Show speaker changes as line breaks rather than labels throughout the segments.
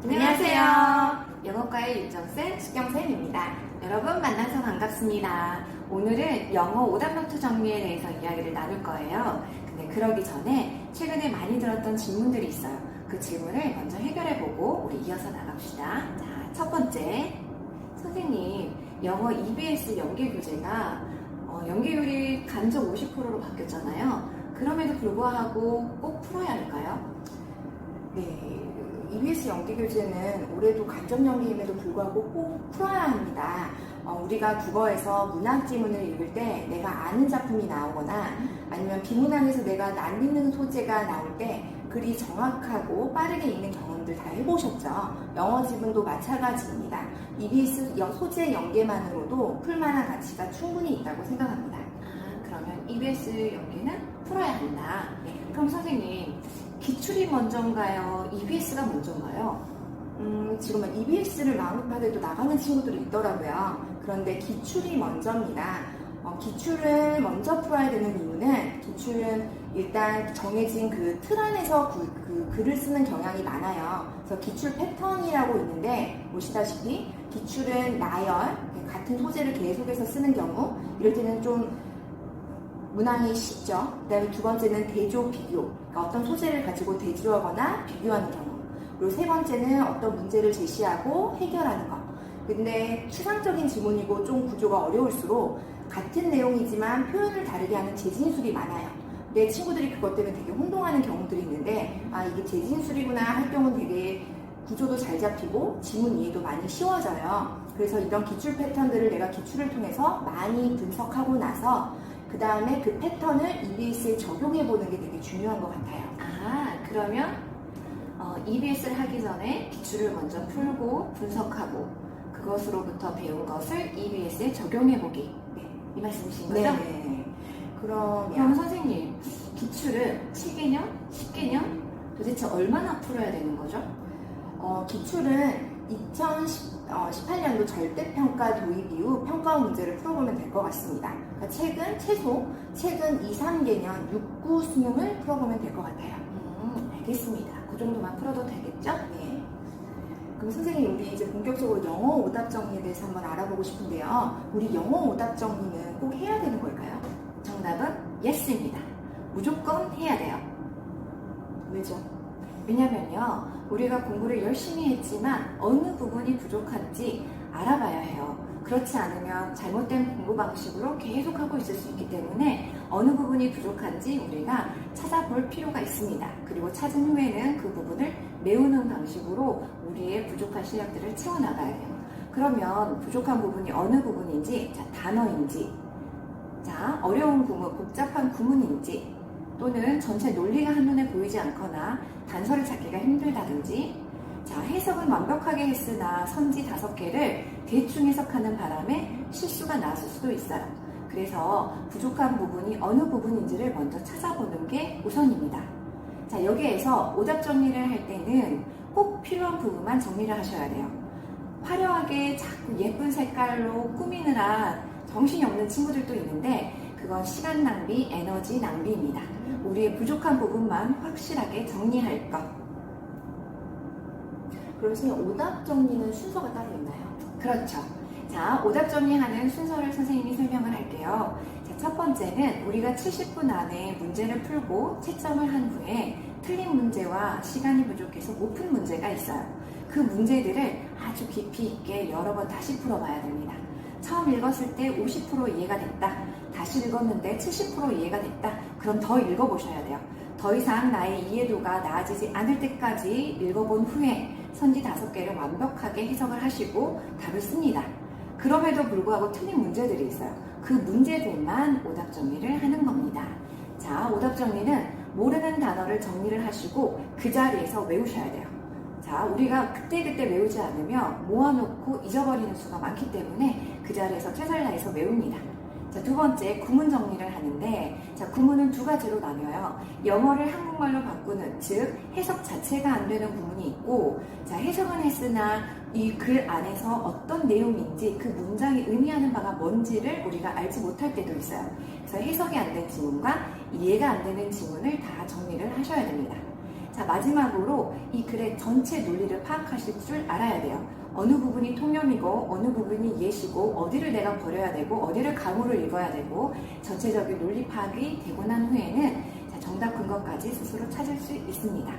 안녕하세요. 영어과의 윤정쌤, 수경쌤입니다. 여러분 만나서 반갑습니다. 오늘은 영어 오답노트 정리에 대해서 이야기를 나눌 거예요. 근데 그러기 전에 최근에 많이 들었던 질문들이 있어요. 그 질문을 먼저 해결해보고 우리 이어서 나갑시다. 자, 첫 번째. 선생님, 영어 EBS 연계 교재가 연계율이 간접 50%로 바뀌었잖아요. 그럼에도 불구하고 꼭 풀어야 할까요?
네, EBS 연계교재는 올해도 간접 연계임에도 불구하고 꼭 풀어야 합니다. 우리가 국어에서 문학 지문을 읽을 때 내가 아는 작품이 나오거나 아니면 비문학에서 내가 낯익는 소재가 나올 때 글이 정확하고 빠르게 읽는 경험들 다 해보셨죠? 영어 지문도 마찬가지입니다. EBS 소재 연계만으로도 풀만한 가치가 충분히 있다고 생각합니다.
그러면 EBS 연계는 풀어야 한다. 그럼 선생님, 기출이 먼저인가요? EBS가 먼저인가요?
지금은 EBS를 마음급하게도 나가는 친구들이 있더라고요. 그런데 기출이 먼저입니다. 기출을 먼저 풀어야 되는 이유는 기출은 일단 정해진 그 틀 안에서 그 글을 쓰는 경향이 많아요. 그래서 기출 패턴이라고 있는데 보시다시피 기출은 나열, 같은 소재를 계속해서 쓰는 경우 이럴 때는 좀 문항이 쉽죠. 그 다음에 두 번째는 대조, 비교. 그러니까 어떤 소재를 가지고 대조하거나 비교하는 경우. 그리고 세 번째는 어떤 문제를 제시하고 해결하는 것. 근데 추상적인 지문이고 좀 구조가 어려울수록 같은 내용이지만 표현을 다르게 하는 재진술이 많아요. 내 친구들이 그것 때문에 되게 혼동하는 경우들이 있는데 이게 재진술이구나 할 경우는 되게 구조도 잘 잡히고 지문 이해도 많이 쉬워져요. 그래서 이런 기출 패턴들을 내가 기출을 통해서 많이 분석하고 나서 그 다음에 그 패턴을 EBS에 적용해보는 게 되게 중요한 것 같아요.
그러면 EBS를 하기 전에 기출을 먼저 풀고 분석하고 그것으로부터 배운 것을 EBS에 적용해보기. 네, 이 말씀이신 거죠?
네.
그럼 선생님, 기출은 7개년, 10개년 도대체 얼마나 풀어야 되는 거죠?
기출은 2018년도 절대평가 도입 이후 평가 문제를 풀어보면 될 것 같습니다. 그러니까 최근 2, 3개년 6, 9 수능을 풀어보면 될 것 같아요.
알겠습니다. 그 정도만 풀어도 되겠죠?
네. 그럼 선생님, 우리 이제 본격적으로 영어 오답 정리에 대해서 한번 알아보고 싶은데요. 우리 영어 오답 정리는 꼭 해야 되는 걸까요?
정답은 yes입니다. 무조건 해야 돼요.
왜죠?
왜냐면요, 우리가 공부를 열심히 했지만 어느 부분이 부족한지 알아봐야 해요. 그렇지 않으면 잘못된 공부 방식으로 계속하고 있을 수 있기 때문에 어느 부분이 부족한지 우리가 찾아볼 필요가 있습니다. 그리고 찾은 후에는 그 부분을 메우는 방식으로 우리의 부족한 실력들을 채워나가야 돼요. 그러면 부족한 부분이 어느 부분인지, 단어인지, 어려운 구문, 복잡한 구문인지, 또는 전체 논리가 한눈에 보이지 않거나 단서를 찾기가 힘들다든지, 해석은 완벽하게 했으나 선지 5개를 대충 해석하는 바람에 실수가 나왔을 수도 있어요. 그래서 부족한 부분이 어느 부분인지를 먼저 찾아보는 게 우선입니다. 여기에서 오답 정리를 할 때는 꼭 필요한 부분만 정리를 하셔야 돼요. 화려하게 자꾸 예쁜 색깔로 꾸미느라 정신이 없는 친구들도 있는데 그건 시간 낭비, 에너지 낭비입니다. 우리의 부족한 부분만 확실하게 정리할 것.
그럼 선생님, 오답 정리는 순서가 따로 있나요?
그렇죠. 오답 정리하는 순서를 선생님이 설명을 할게요. 첫 번째는 우리가 70분 안에 문제를 풀고 채점을 한 후에 틀린 문제와 시간이 부족해서 못 푼 문제가 있어요. 그 문제들을 아주 깊이 있게 여러 번 다시 풀어봐야 됩니다. 처음 읽었을 때 50% 이해가 됐다. 다시 읽었는데 70% 이해가 됐다. 그럼 더 읽어보셔야 돼요. 더 이상 나의 이해도가 나아지지 않을 때까지 읽어본 후에 선지 5개를 완벽하게 해석을 하시고 답을 씁니다. 그럼에도 불구하고 틀린 문제들이 있어요. 그 문제들만 오답 정리를 하는 겁니다. 오답 정리는 모르는 단어를 정리를 하시고 그 자리에서 외우셔야 돼요. 우리가 그때그때 외우지 않으면 모아놓고 잊어버리는 수가 많기 때문에 그 자리에서 최선을 다해서 외웁니다. 두 번째, 구문 정리를 하는데 구문은 2가지로 나뉘어요. 영어를 한국말로 바꾸는, 즉 해석 자체가 안 되는 구문이 있고 해석은 했으나 이 글 안에서 어떤 내용인지 그 문장이 의미하는 바가 뭔지를 우리가 알지 못할 때도 있어요. 그래서 해석이 안 된 지문과 이해가 안 되는 지문을 다 정리를 하셔야 됩니다. 자, 마지막으로 이 글의 전체 논리를 파악하실 줄 알아야 돼요. 어느 부분이 통념이고 어느 부분이 예시고 어디를 내가 버려야 되고 어디를 감으로 읽어야 되고 전체적인 논리 파악이 되고 난 후에는 자, 정답 근거까지 스스로 찾을 수 있습니다.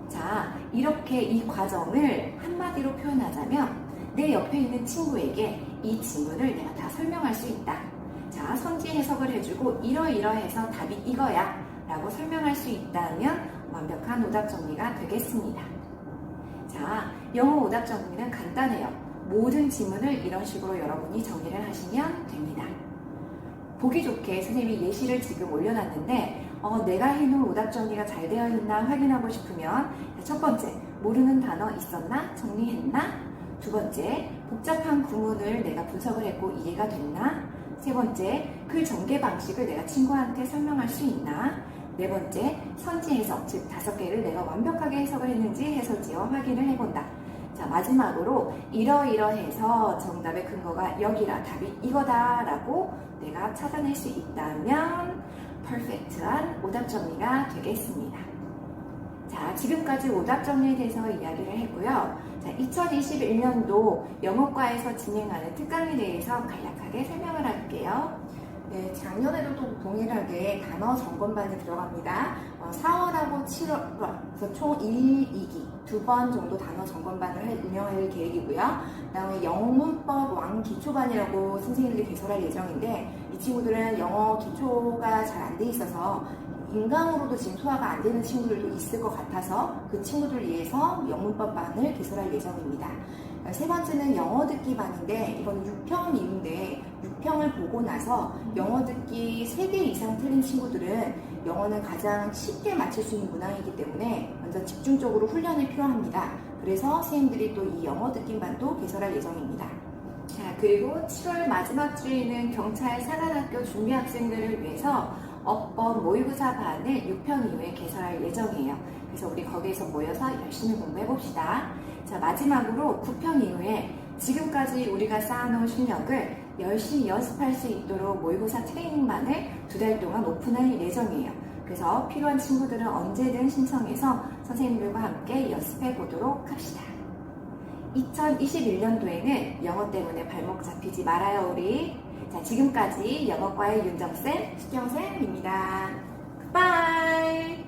자, 이렇게 이 과정을 한마디로 표현하자면 내 옆에 있는 친구에게 이 질문을 내가 다 설명할 수 있다. 자, 선지 해석을 해주고 이러이러해서 답이 이거야 라고 설명할 수 있다면 완벽한 오답 정리가 되겠습니다. 자, 영어 오답 정리는 간단해요. 모든 지문을 이런 식으로 여러분이 정리를 하시면 됩니다. 보기 좋게 선생님이 예시를 지금 올려놨는데 내가 해놓은 오답 정리가 잘 되어 있나 확인하고 싶으면 첫 번째, 모르는 단어 있었나? 정리했나? 두 번째, 복잡한 구문을 내가 분석을 했고 이해가 됐나? 세 번째, 글 전개 방식을 내가 친구한테 설명할 수 있나? 네 번째, 선지 해석, 즉 5개를 내가 완벽하게 해석을 했는지 해설지와 확인을 해본다. 자, 마지막으로 이러이러해서 정답의 근거가 여기라, 답이 이거다 라고 내가 찾아낼 수 있다면 퍼펙트한 오답 정리가 되겠습니다. 자, 지금까지 오답 정리에 대해서 이야기를 했고요. 자, 2021년도 영어과에서 진행하는 특강에 대해서 간략하게 설명을 할게요.
네, 작년에도 또 동일하게 단어 점검반이 들어갑니다. 4월하고 7월, 그래서 총 1, 2기, 2번 정도 단어 점검반을 운영할 계획이고요. 그 다음에 영어 문법 왕 기초반이라고 선생님들이 개설할 예정인데, 이 친구들은 영어 기초가 잘 안 돼 있어서 인강으로도 지금 소화가 안 되는 친구들도 있을 것 같아서 그 친구들을 위해서 영문법반을 개설할 예정입니다. 세 번째는 영어 듣기 반인데 이건 6평 이후인데 6평을 보고 나서 영어 듣기 3개 이상 틀린 친구들은 영어는 가장 쉽게 맞출 수 있는 문항이기 때문에 먼저 집중적으로 훈련이 필요합니다. 그래서 선생님들이 또 이 영어 듣기 반도 개설할 예정입니다.
자, 그리고 7월 마지막 주에는 경찰 사관학교 준비 학생들을 위해서 어법 모의고사 반을 6편 이후에 개설할 예정이에요. 그래서 우리 거기에서 모여서 열심히 공부해 봅시다. 자, 마지막으로 9편 이후에 지금까지 우리가 쌓아놓은 실력을 열심히 연습할 수 있도록 모의고사 트레이닝반을 2달 동안 오픈할 예정이에요. 그래서 필요한 친구들은 언제든 신청해서 선생님들과 함께 연습해 보도록 합시다. 2021년도에는 영어 때문에 발목 잡히지 말아요, 우리. 자, 지금까지 영어과의 윤정쌤,
식경쌤입니다.
굿바이!